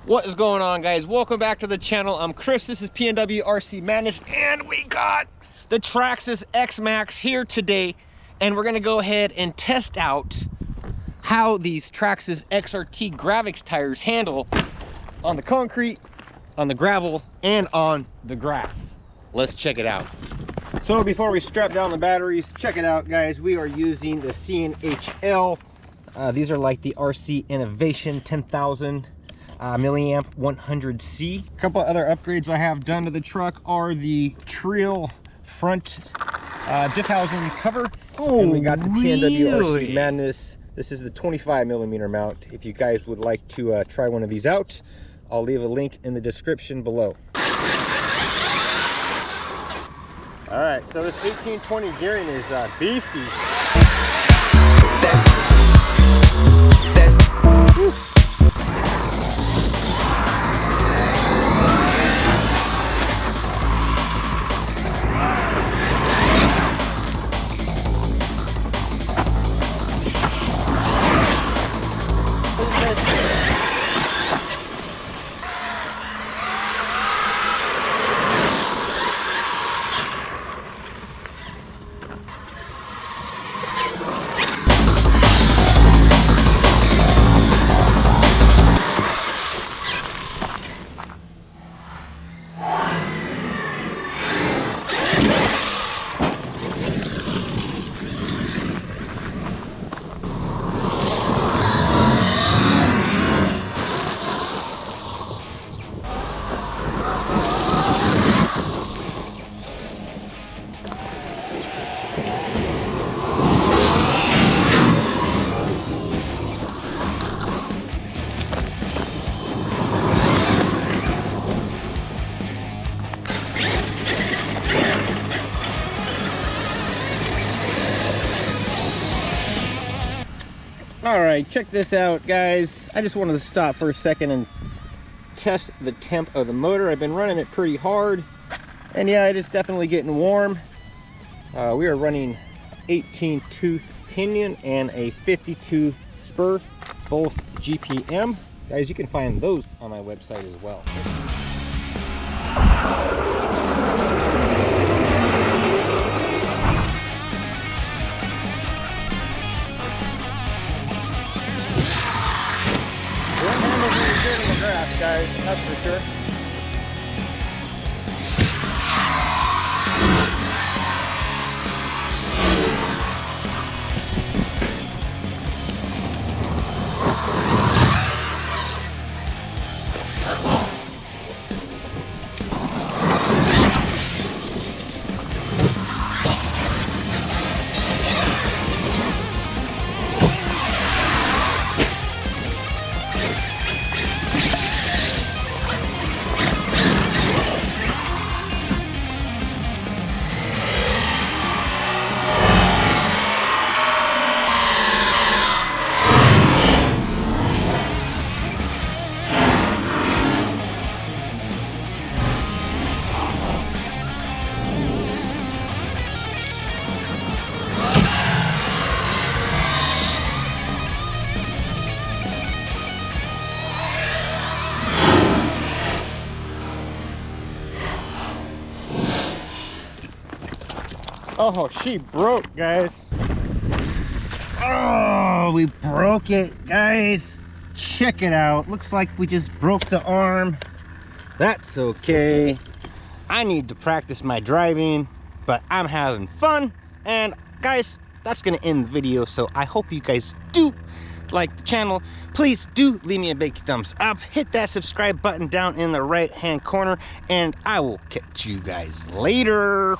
What is going on, guys? Welcome back to the channel. I'm Chris. This is PnwRcMadness, and we got the Traxxas Xmaxx here today, and we're gonna go ahead and test out how these Traxxas XRT GRAVIX tires handle on the concrete, on the gravel, and on the grass. Let's check it out. So before we strap down the batteries, check it out, guys. We are using the CNHL. These are like the RC Innovation 10,000 milliamp 100C. A couple other upgrades I have done to the truck are the Trail front diff housing cover. Oh, and we got the PnwRcMadness. This is the 25mm mount. If you guys would like to try one of these out, I'll leave a link in the description below. All right, so this 1820 gearing is beastie. Woo. All right, check this out, guys. I just wanted to stop for a second and test the temp of the motor. I've been running it pretty hard, and yeah, it is definitely getting warm. We are running 18 tooth pinion and a 50 tooth spur, both GPM. Guys, you can find those on my website as well. Guys, that's for sure. Oh, she broke, guys. Oh, we broke it, guys. Check it out. Looks like we just broke the arm. That's okay. I need to practice my driving, but I'm having fun. And guys, that's gonna end the video. So I hope you guys do like the channel. Please do leave me a big thumbs up. Hit that subscribe button down in the right hand corner, and I will catch you guys later.